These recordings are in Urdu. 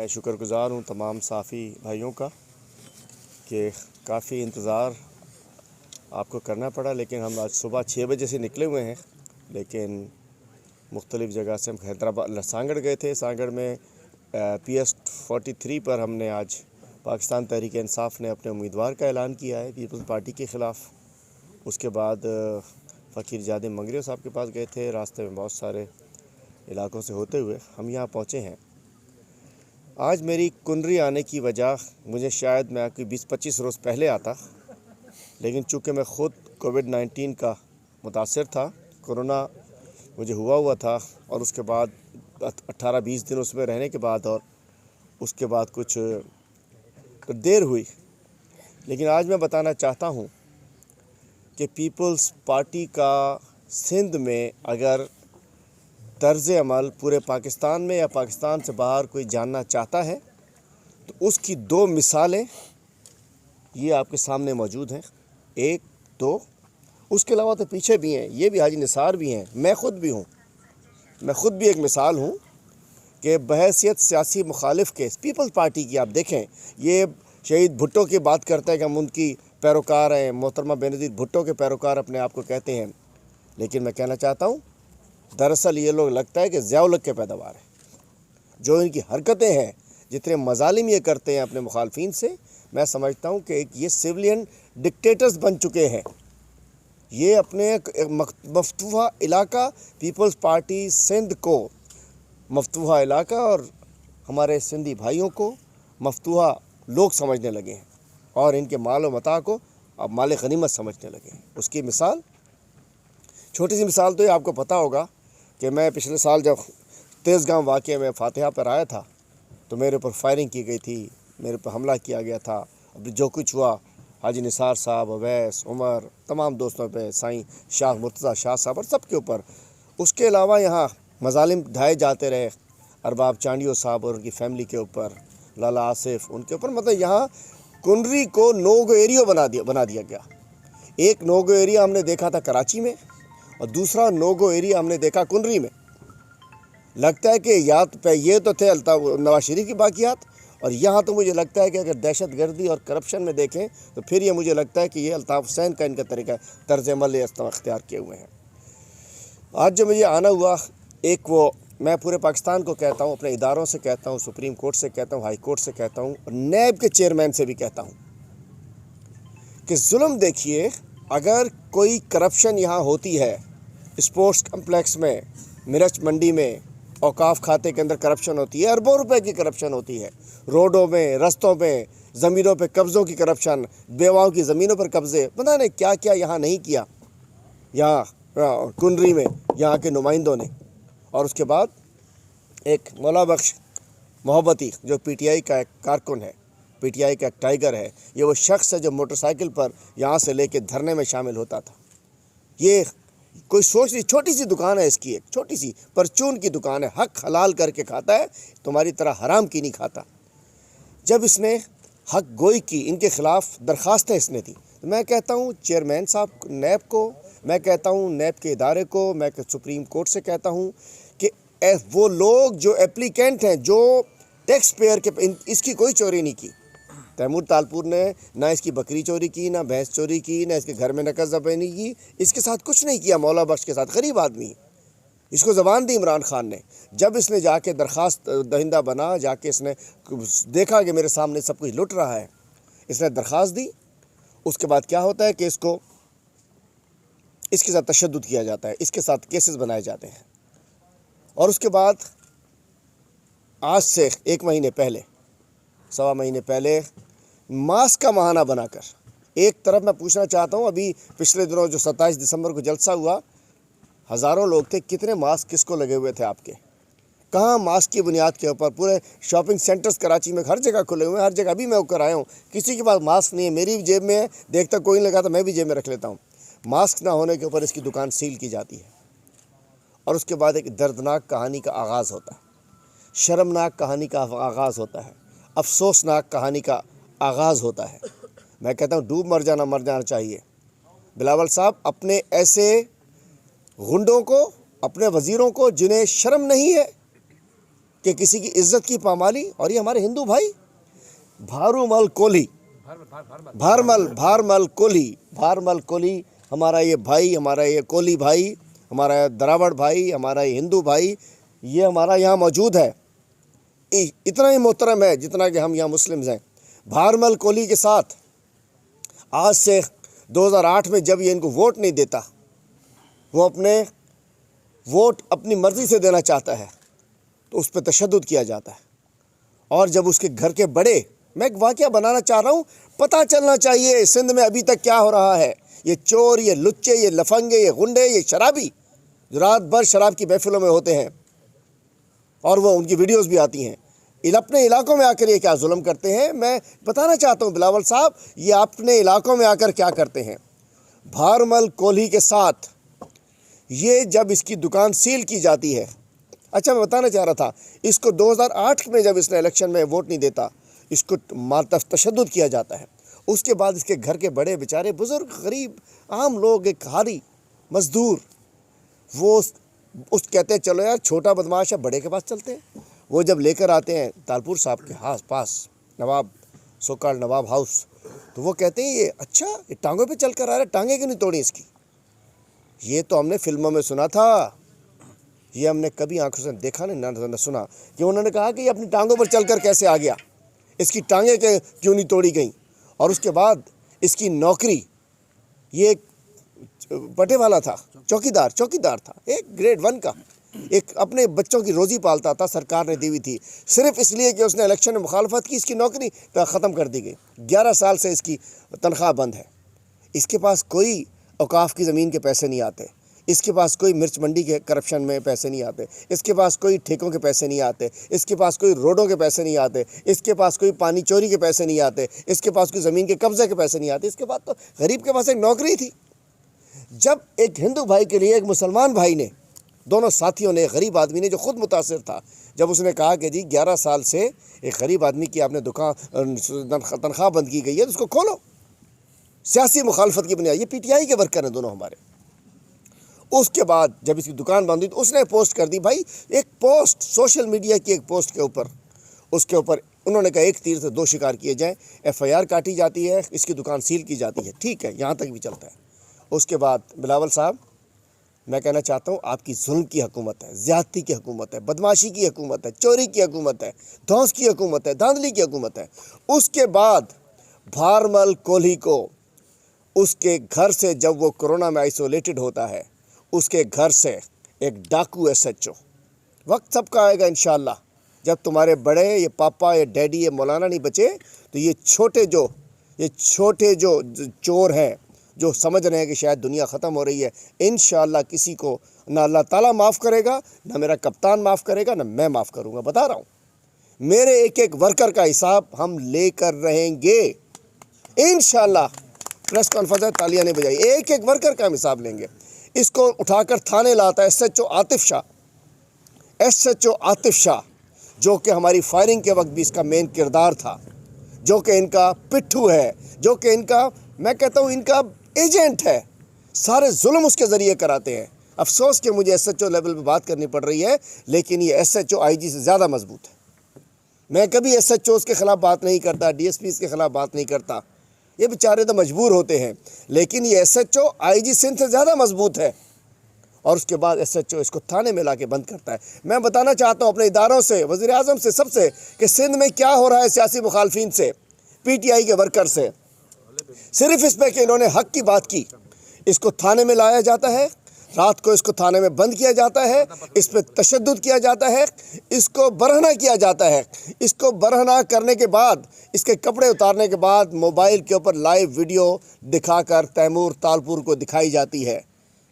میں شکر گزار ہوں تمام صحافی بھائیوں کا کہ کافی انتظار آپ کو کرنا پڑا، لیکن ہم آج صبح 6 بجے سے نکلے ہوئے ہیں، لیکن مختلف جگہ سے ہم حیدرآباد سانگڑ گئے تھے۔ سانگڑ میں PS 43 پر ہم نے آج پاکستان تحریک انصاف نے اپنے امیدوار کا اعلان کیا ہے پیپلز پارٹی کے خلاف۔ اس کے بعد فقیر جادِ منگریو صاحب کے پاس گئے تھے، راستے میں بہت سارے علاقوں سے ہوتے ہوئے ہم یہاں پہنچے ہیں۔ آج میری کنری آنے کی وجہ، مجھے شاید میں کوئی 20-25 روز پہلے آتا، لیکن چونکہ میں خود کووڈ-19 کا متاثر تھا، کرونا مجھے ہوا تھا، اور اس کے بعد 18-20 دن اس میں رہنے کے بعد اور اس کے بعد کچھ دیر ہوئی، لیکن آج میں بتانا چاہتا ہوں کہ پیپلز پارٹی کا سندھ میں اگر طرز عمل پورے پاکستان میں یا پاکستان سے باہر کوئی جاننا چاہتا ہے تو اس کی 2 مثالیں یہ آپ کے سامنے موجود ہیں۔ ایک دو اس کے علاوہ تو پیچھے بھی ہیں، یہ بھی حاجی نثار بھی ہیں، میں خود بھی ایک مثال ہوں کہ بحیثیت سیاسی مخالف کے پیپلز پارٹی کی آپ دیکھیں، یہ شہید بھٹو کی بات کرتے ہیں کہ ہم ان کی پیروکار ہیں، محترمہ بینظیر بھٹو کے پیروکار اپنے آپ کو کہتے ہیں، لیکن میں کہنا چاہتا ہوں دراصل یہ لوگ لگتا ہے کہ ضیاء الحق کے پیداوار ہیں۔ جو ان کی حرکتیں ہیں، جتنے مظالم یہ کرتے ہیں اپنے مخالفین سے، میں سمجھتا ہوں کہ یہ سویلین ڈکٹیٹرز بن چکے ہیں۔ یہ اپنے مفتوحہ علاقہ پیپلز پارٹی سندھ کو مفتوحہ علاقہ اور ہمارے سندھی بھائیوں کو مفتوحہ لوگ سمجھنے لگے ہیں، اور ان کے مال و متاع کو اب مال غنیمت سمجھنے لگے ہیں۔ اس کی مثال، چھوٹی سی مثال تو یہ آپ کو پتہ ہوگا کہ میں پچھلے سال جب تیزگام واقعے میں فاتحہ پر آیا تھا تو میرے اوپر فائرنگ کی گئی تھی، میرے اوپر حملہ کیا گیا تھا۔ اب جو کچھ ہوا حاجی نثار صاحب، اویس، عمر، تمام دوستوں پہ، سائیں شاہ مرتضیٰ شاہ صاحب اور سب کے اوپر۔ اس کے علاوہ یہاں مظالم ڈھائے جاتے رہے، ارباب چانڈیو صاحب اور ان کی فیملی کے اوپر، لالا آصف ان کے اوپر، مطلب یہاں کنری کو نو گو ایریا بنا دیا گیا۔ ایک نو گو ایریا ہم نے دیکھا تھا کراچی میں، اور دوسرا نو گو ایریا ہم نے دیکھا کنری میں۔ لگتا ہے کہ یہ تو تھے نواز شریف کی باقیات، اور یہاں تو مجھے لگتا ہے کہ اگر دہشت گردی اور کرپشن میں دیکھیں تو پھر یہ مجھے لگتا ہے کہ یہ الطاف حسین کا ان کا طریقہ طرز عمل اختیار کیے ہوئے ہیں۔ آج جو مجھے آنا ہوا، ایک وہ میں پورے پاکستان کو کہتا ہوں، اپنے اداروں سے کہتا ہوں، سپریم کورٹ سے کہتا ہوں، ہائی کورٹ سے کہتا ہوں، اور نیب کے چیئرمین سے بھی کہتا ہوں کہ ظلم دیکھیے، اگر کوئی کرپشن یہاں ہوتی ہے، اسپورٹس کمپلیکس میں، مرچ منڈی میں، اوقاف کھاتے کے اندر کرپشن ہوتی ہے، اربوں روپے کی کرپشن ہوتی ہے، روڈوں میں، رستوں پہ، زمینوں پہ قبضوں کی کرپشن، بیواؤں کی زمینوں پر قبضے، پتہ نہیں کیا کیا یہاں نہیں کیا یہاں کنری میں یہاں کے نمائندوں نے۔ اور اس کے بعد ایک مولا بخش محبتی جو PTI کا ایک کارکن ہے، PTI کا ایک ٹائیگر ہے، یہ وہ شخص ہے جو موٹر سائیکل پر یہاں سے لے کے دھرنے میں شامل ہوتا تھا۔ یہ کوئی سوچ نہیں، چھوٹی سی دکان ہے اس کی، ایک چھوٹی سی پرچون کی دکان ہے، حق حلال کر کے کھاتا ہے، تمہاری طرح حرام کی نہیں کھاتا۔ جب اس نے حق گوئی کی، ان کے خلاف درخواستیں اس نے دی، تو میں کہتا ہوں چیئرمین صاحب نیب کو، میں کہتا ہوں نیب کے ادارے کو، میں سپریم کورٹ سے کہتا ہوں کہ وہ لوگ جو اپلیکینٹ ہیں، جو ٹیکس پیئر کے، اس کی کوئی چوری نہیں کی۔ تیمور تالپور نے نہ اس کی بکری چوری کی، نہ بھینس چوری کی، نہ اس کے گھر میں نقد ذبح نہیں کی، اس کے ساتھ کچھ نہیں کیا۔ مولا بخش کے ساتھ غریب آدمی، اس کو زبان دی عمران خان نے۔ جب اس نے جا کے درخواست دہندہ بنا، جا کے اس نے دیکھا کہ میرے سامنے سب کچھ لٹ رہا ہے، اس نے درخواست دی۔ اس کے بعد کیا ہوتا ہے کہ اس کے ساتھ تشدد کیا جاتا ہے، اس کے ساتھ کیسز بنائے جاتے ہیں، اور اس کے بعد آج سے 1 مہینے پہلے، 1.25 مہینے پہلے، ماسک کا بہانہ بنا کر، ایک طرف میں پوچھنا چاہتا ہوں، ابھی پچھلے دنوں جو 27 دسمبر کو جلسہ ہوا، ہزاروں لوگ تھے، کتنے ماسک کس کو لگے ہوئے تھے آپ کے؟ کہاں ماسک کی بنیاد کے اوپر؟ پورے شاپنگ سینٹرز کراچی میں ہر جگہ کھلے ہوئے ہیں، ہر جگہ ابھی میں کر آیا ہوں، کسی کے پاس ماسک نہیں ہے، میری جیب میں ہے، دیکھتا کوئی نہیں لگا تو میں بھی جیب میں رکھ لیتا ہوں۔ ماسک نہ ہونے کے اوپر اس کی دکان سیل کی جاتی ہے، اور اس کے بعد ایک دردناک کہانی کا آغاز ہوتا ہے، شرمناک کہانی کا آغاز ہوتا ہے، افسوسناک کہانی کا آغاز ہوتا ہے۔ میں کہتا ہوں ڈوب مر جانا چاہیے۔ بلاول صاحب اپنے ایسے غنڈوں کو، اپنے وزیروں کو جنہیں شرم نہیں ہے، کہ کسی کی عزت کی پامالی. اور یہ ہمارے ہندو بھائی بھارمل کولی، بھارمل کولی ہمارا یہ بھائی، ہمارا یہ کولی بھائی، ہمارا یہ دراوڑ بھائی، ہمارا یہ ہندو بھائی، یہ ہمارا یہاں موجود ہے. اتنا ہی محترم ہے جتنا کہ ہم یہاں مسلمز ہیں. بھارمل کولی کے ساتھ آج سے 2008 میں جب یہ ان کو ووٹ نہیں دیتا، وہ اپنے ووٹ اپنی مرضی سے دینا چاہتا ہے تو اس پہ تشدد کیا جاتا ہے. اور جب اس کے گھر کے بڑے، میں ایک واقعہ بنانا چاہ رہا ہوں، پتہ چلنا چاہیے سندھ میں ابھی تک کیا ہو رہا ہے. یہ چور، یہ لچے، یہ لفنگے، یہ غنڈے، یہ شرابی جو رات بھر شراب کی محفلوں میں ہوتے ہیں اور وہ ان کی ویڈیوز بھی آتی ہیں، اپنے علاقوں میں آ کر یہ کیا ظلم کرتے ہیں. میں بتانا چاہتا ہوں بلاول صاحب، یہ اپنے علاقوں میں آ کر کیا کرتے ہیں. بھارمل کولی کے ساتھ یہ جب اس کی دکان سیل کی جاتی ہے، اچھا میں بتانا چاہ رہا تھا، اس کو 2008 میں جب اس نے الیکشن میں ووٹ نہیں دیتا، اس کو تشدد کیا جاتا ہے. اس کے بعد اس کے گھر کے بڑے بیچارے بزرگ غریب عام لوگ، ایک حالی مزدور، وہ اس کہتے ہیں چلو یار چھوٹا بدماش ہے، بڑے کے پاس چلتے ہیں. وہ جب لے کر آتے ہیں تالپور صاحب کے پاس، نواب سوکال نواب ہاؤس، تو وہ کہتے ہیں یہ اچھا یہ ٹانگوں پہ چل کر آ رہا ہے، ٹانگیں کیوں نہیں توڑی اس کی. یہ تو ہم نے فلموں میں سنا تھا، یہ ہم نے کبھی آنکھوں سے دیکھا نہیں، نہ سنا کہ انہوں نے کہا کہ یہ اپنی ٹانگوں پر چل کر کیسے آ گیا، اس کی ٹانگیں کیوں نہیں توڑی گئیں. اور اس کے بعد اس کی نوکری، یہ ایک بٹے والا تھا، چوکیدار تھا، ایک گریڈ 1 کا، ایک اپنے بچوں کی روزی پالتا تھا، سرکار نے دی ہوئی تھی. صرف اس لیے کہ اس نے الیکشن میں مخالفت کی، اس کی نوکری ختم کر دی گئی. 11 سال سے اس کی تنخواہ بند ہے. اس کے پاس کوئی اوقاف کی زمین کے پیسے نہیں آتے، اس کے پاس کوئی مرچ منڈی کے کرپشن میں پیسے نہیں آتے، اس کے پاس کوئی ٹھیکوں کے پیسے نہیں آتے، اس کے پاس کوئی روڈوں کے پیسے نہیں آتے، اس کے پاس کوئی پانی چوری کے پیسے نہیں آتے، اس کے پاس کوئی زمین کے قبضے کے پیسے نہیں آتے. اس کے بعد تو غریب کے پاس ایک نوکری تھی. جب ایک ہندو بھائی کے لیے ایک مسلمان بھائی نے، دونوں ساتھیوں نے، ایک غریب آدمی نے جو خود متاثر تھا، جب اس نے کہا کہ جی 11 سال سے ایک غریب آدمی کی آپ نے تنخواہ بند کی گئی ہے تو اس کو کھولو، سیاسی مخالفت کی بنیاد. یہ پی ٹی آئی کے ورکر ہیں دونوں ہمارے. اس کے بعد جب اس کی دکان بند ہوئی تو اس نے پوسٹ کر دی، بھائی ایک پوسٹ سوشل میڈیا کی، ایک پوسٹ کے اوپر، اس کے اوپر انہوں نے کہا ایک تیر سے 2 شکار کیے جائیں، FIR کاٹی جاتی ہے، اس کی دکان سیل کی جاتی ہے. ٹھیک ہے، یہاں تک بھی چلتا ہے. اس کے بعد بلاول صاحب میں کہنا چاہتا ہوں، آپ کی ظلم کی حکومت ہے، زیادتی کی حکومت ہے، بدماشی کی حکومت ہے، چوری کی حکومت ہے، دھوس کی حکومت ہے، دھاندلی کی حکومت ہے. اس کے بعد بھارمل کولی کو اس کے گھر سے، جب وہ کورونا میں آئسولیٹڈ ہوتا ہے، اس کے گھر سے ایک ڈاکو SHO، وقت سب کا آئے گا انشاءاللہ، جب تمہارے بڑے، یہ پاپا، یہ ڈیڈی، یہ مولانا نہیں بچے تو یہ چھوٹے جو چور ہیں، جو سمجھ رہے ہیں کہ شاید دنیا ختم ہو رہی ہے، انشاءاللہ کسی کو نہ اللہ تعالیٰ معاف کرے گا، نہ میرا کپتان معاف کرے گا، نہ میں معاف کروں گا. بتا رہا ہوں، میرے ایک ورکر کا حساب ہم لے کر رہیں گے انشاءاللہ. پریس کانفرنس ہے، تالیاں نہیں بجائی، ایک ورکر کا ہم حساب لیں گے. اس کو اٹھا کر تھانے لاتا ہے SHO عاطف شاہ، جو کہ ہماری فائرنگ کے وقت بھی اس کا مین کردار تھا، جو کہ ان کا پٹھو ہے، جو کہ ان کا، میں کہتا ہوں ان کا ایجنٹ ہے. سارے ظلم اس کے ذریعے کراتے ہیں. افسوس کہ مجھے SHO لیول پہ بات کرنی پڑ رہی ہے، لیکن یہ SHO IG سے زیادہ مضبوط ہے. میں کبھی SHOs کے خلاف بات نہیں کرتا، DSPs کے خلاف بات نہیں کرتا، یہ بیچارے تو مجبور ہوتے ہیں، لیکن یہ SHO IG سندھ سے زیادہ مضبوط ہے. اور اس کے بعد SHO اس کو تھانے میں لا کے بند کرتا ہے. میں بتانا چاہتا ہوں اپنے اداروں سے، وزیر اعظم سے، سب سے، کہ سندھ میں کیا ہو رہا ہے سیاسی مخالفین سے، PTI کے ورکر سے، صرف اس پہ کہ انہوں نے حق کی بات کی، اس کو تھانے میں لایا جاتا ہے، رات کو اس کو تھانے میں بند کیا جاتا ہے، اس پہ تشدد کیا جاتا ہے، اس کو برہنہ کیا جاتا ہے. اس کو برہنہ کرنے کے بعد، اس کے کپڑے اتارنے کے بعد موبائل کے اوپر لائیو ویڈیو دکھا کر تیمور تالپور کو دکھائی جاتی ہے.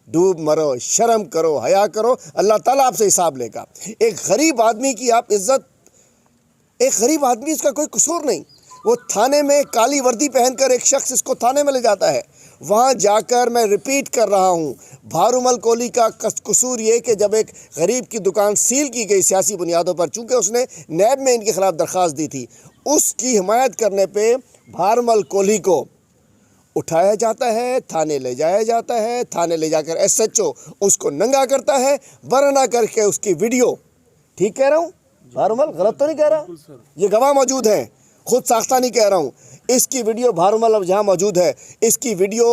ڈوب مرو، شرم کرو، حیا کرو، اللہ تعالیٰ آپ سے حساب لے گا. ایک غریب آدمی کی آپ عزت، ایک غریب آدمی، اس کا کوئی قصور نہیں، وہ تھانے میں کالی وردی پہن کر ایک شخص اس کو تھانے میں لے جاتا ہے. وہاں جا کر میں ریپیٹ کر رہا ہوں، بھارمل کولی کا قصور یہ کہ جب ایک غریب کی دکان سیل کی گئی سیاسی بنیادوں پر، چونکہ اس نے نیب میں ان کے خلاف درخواست دی تھی، اس کی حمایت کرنے پہ بھارمل کولی کو اٹھایا جاتا ہے، تھانے لے جایا جاتا ہے. تھانے لے جا کر SHO اس کو ننگا کرتا ہے، برہنہ کر کے اس کی ویڈیو، ٹھیک کہہ رہا ہوں، بہرحال غلط تو نہیں کہہ رہا؟ یہ گواہ موجود ہیں، خود ساختہ نہیں کہہ رہا ہوں۔ اس کی ویڈیو بہرحال اب جہاں موجود ہے، اس کی ویڈیو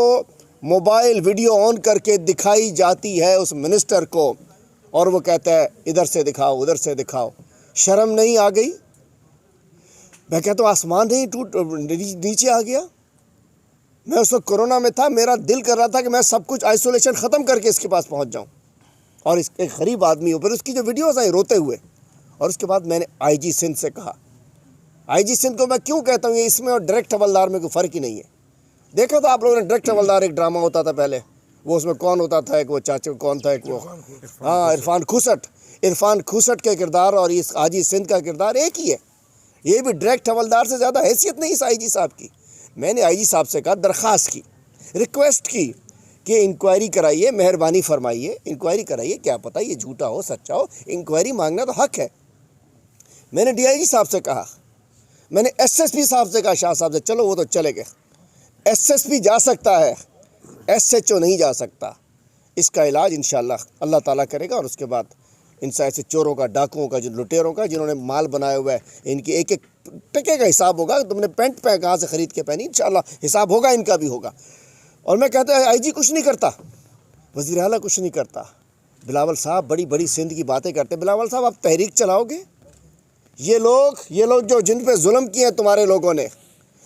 موبائل ویڈیو آن کر کے دکھائی جاتی ہے اس منسٹر کو، اور وہ کہتا ہے ادھر سے دکھاؤ ادھر سے دکھاؤ۔ شرم نہیں آ گئی؟ میں کہتا ہوں آسمان نہیں ٹوٹ نیچے آ گیا؟ میں اس وقت کورونا میں تھا، میرا دل کر رہا تھا کہ میں سب کچھ آئسولیشن ختم کر کے اس کے پاس پہنچ جاؤں، اور اس ایک غریب آدمی ہو۔ پھر اس کی جو ویڈیوز آئی روتے ہوئے، اور اس کے بعد میں نے آئی جی سندھ سے کہا، آئی جی سندھ کو میں کیوں کہتا ہوں، یہ اس میں اور ڈائریکٹ حوالدار میں کوئی فرق ہی نہیں ہے۔ دیکھا تھا آپ لوگوں نے ڈائریکٹ حوالدار ایک ڈرامہ ہوتا تھا پہلے، وہ اس میں کون ہوتا تھا، ایک وہ چاچا کون تھا، ایک وہ عرفان کھوسٹ کا کردار اور اس حاجی سندھ کا کردار ایک ہی ہے۔ یہ بھی ڈائریکٹ حوالدار سے زیادہ حیثیت نہیں اس آئی جی صاحب کی۔ میں نے آئی جی صاحب سے کہا، درخواست کی، ریکویسٹ کی کہ انکوائری کرائیے، مہربانی فرمائیے انکوائری کرائیے، کیا پتہ یہ جھوٹا ہو سچا ہو، انکوائری مانگنا تو حق ہے۔ میں نے ڈی آئی جی صاحب سے کہا، میں نے ایس ایس پی صاحب سے کہا، شاہ صاحب سے، چلو وہ تو چلے گئے، ایس ایس پی جا سکتا ہے، ایس ایچ او نہیں جا سکتا۔ اس کا علاج انشاءاللہ اللہ تعالیٰ کرے گا، اور اس کے بعد ان سے ایسے چوروں کا، ڈاکوؤں کا، لٹیروں کا، جنہوں نے مال بنایا ہوا ہے، ان کی ایک ایک ٹکے کا حساب ہوگا۔ تم نے پینٹ پہ کہاں سے خرید کے پہنی، انشاءاللہ حساب ہوگا، ان کا بھی ہوگا۔ اور میں کہتا ہے آئی جی کچھ نہیں کرتا، وزیر اعلیٰ کچھ نہیں کرتا، بلاول صاحب بڑی بڑی سندھ کی باتیں کرتے۔ بلاول صاحب آپ تحریک چلاؤ گے؟ یہ لوگ جو جن پہ ظلم کیے ہیں تمہارے لوگوں نے،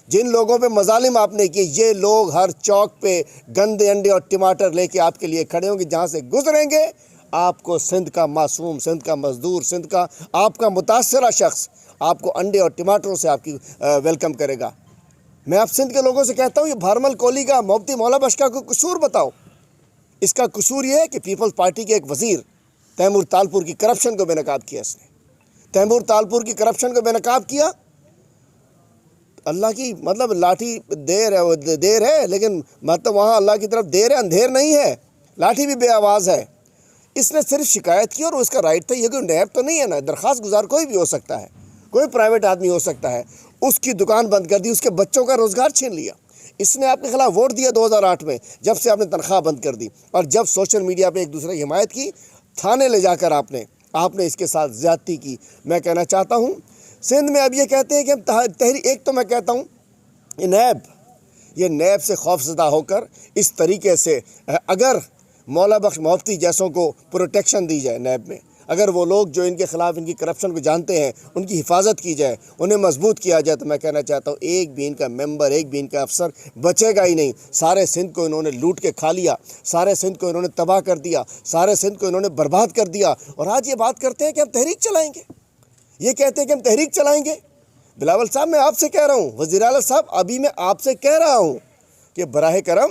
جن لوگوں پہ مظالم آپ نے کیے، یہ لوگ ہر چوک پہ گندے انڈے اور ٹماٹر لے کے آپ کے لیے کھڑے ہوں گے۔ جہاں سے گزریں گے آپ کو سندھ کا معصوم، سندھ کا مزدور، سندھ کا آپ کا متاثرہ شخص آپ کو انڈے اور ٹماٹروں سے آپ کی ویلکم کرے گا۔ میں آپ سندھ کے لوگوں سے کہتا ہوں، یہ بھارمل کولی کا مفتی مولا بخش کا کوئی قصور بتاؤ۔ اس کا قصور یہ ہے کہ پیپلز پارٹی کے ایک وزیر تیمور تالپور کی کرپشن کو بے نقاب کیا، اس نے تیمور تالپور کی کرپشن کو بے نقاب کیا۔ اللہ کی مطلب لاٹھی دیر ہے لیکن مطلب وہاں اللہ کی طرف دیر ہے، اندھیر نہیں ہے، لاٹھی بھی بے آواز ہے۔ اس نے صرف شکایت کی اور اس کا رائٹ تھا، یہ کوئی نیب تو نہیں ہے نا، درخواست گزار کوئی بھی ہو سکتا ہے، کوئی پرائیویٹ آدمی ہو سکتا ہے۔ اس کی دکان بند کر دی، اس کے بچوں کا روزگار چھین لیا۔ اس نے آپ کے خلاف ووٹ دیا 2008 میں، جب سے آپ نے تنخواہ بند کر دی، اور جب سوشل میڈیا پہ ایک دوسرے کی حمایت کی، تھانے لے جا کر آپ نے اس کے ساتھ زیادتی کی۔ میں کہنا چاہتا ہوں سندھ میں اب یہ کہتے ہیں کہ ہم تحریک، ایک تو میں کہتا ہوں یہ نیب سے خوف زدہ ہو کر اس طریقے سے، اگر مولا بخش مفتی جیسوں کو پروٹیکشن دی جائے نیب میں، اگر وہ لوگ جو ان کے خلاف ان کی کرپشن کو جانتے ہیں ان کی حفاظت کی جائے، انہیں مضبوط کیا جائے، تو میں کہنا چاہتا ہوں ایک بھی ان کا ممبر، ایک بھی ان کا افسر بچے گا ہی نہیں۔ سارے سندھ کو انہوں نے لوٹ کے کھا لیا، سارے سندھ کو انہوں نے تباہ کر دیا، سارے سندھ کو انہوں نے برباد کر دیا، اور آج یہ بات کرتے ہیں کہ ہم تحریک چلائیں گے، یہ کہتے ہیں کہ ہم تحریک چلائیں گے۔ بلاول صاحب میں آپ سے کہہ رہا ہوں، وزیر اعلیٰ صاحب ابھی میں آپ سے کہہ رہا ہوں کہ براہ کرم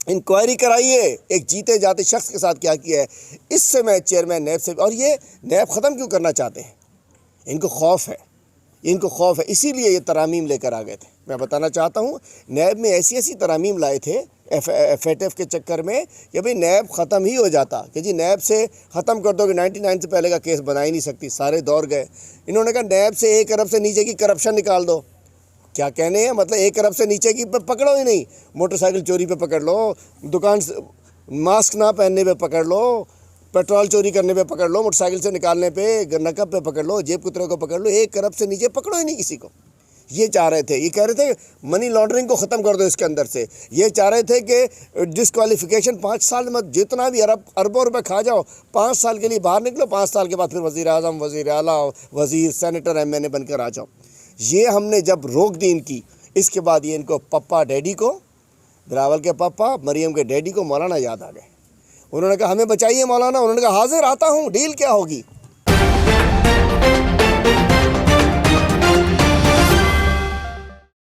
انکوائری کرائیے ایک جیتے جاتے شخص کے ساتھ کیا ہے۔ اس سے میں چیئرمین نیب سے، اور یہ نیب ختم کیوں کرنا چاہتے ہیں، ان کو خوف ہے، اسی لیے یہ ترامیم لے کر آ گئے تھے۔ میں بتانا چاہتا ہوں نیب میں ایسی ترامیم لائے تھے ایف ایف کے چکر میں کہ بھئی نیب ختم ہی ہو جاتا، کہ جی نیب سے ختم کر دو کہ 99 سے پہلے کا کیس بنا ہی نہیں سکتی، سارے دور گئے۔ انہوں نے کہا نیب سے 1 ارب سے نیچے کی کرپشن نکال دو۔ کیا کہنے ہیں، مطلب 1 ارب سے نیچے کی پہ پکڑو ہی نہیں، موٹر سائیکل چوری پہ پکڑ لو، دکان ماسک نہ پہننے پہ پکڑ لو، پیٹرول چوری کرنے پہ پکڑ لو، موٹر سائیکل سے نکالنے پہ، نقب پہ پکڑ لو، جیب کترے کو پکڑ لو، 1 ارب سے نیچے پکڑو ہی نہیں کسی کو۔ یہ چاہ رہے تھے، یہ کہہ رہے تھے منی لانڈرنگ کو ختم کر دو اس کے اندر سے، یہ چاہ رہے تھے کہ ڈسکوالیفیکیشن 5 سال میں جتنا بھی اربوں روپے کھا جاؤ 5 سال کے لیے باہر نکلو، 5 سال کے بعد پھر وزیر اعظم، وزیر اعلیٰ، وزیر، سینیٹر، ایم این اے بن کر آ جاؤ۔ یہ ہم نے جب روک دی ان کی، اس کے بعد یہ ان کو پپا ڈیڈی کو، بلاول کے پپا، مریم کے ڈیڈی کو مولانا یاد آ گئے۔ انہوں نے کہا ہمیں بچائیے مولانا، انہوں نے کہا حاضر آتا ہوں، ڈیل کیا ہوگی؟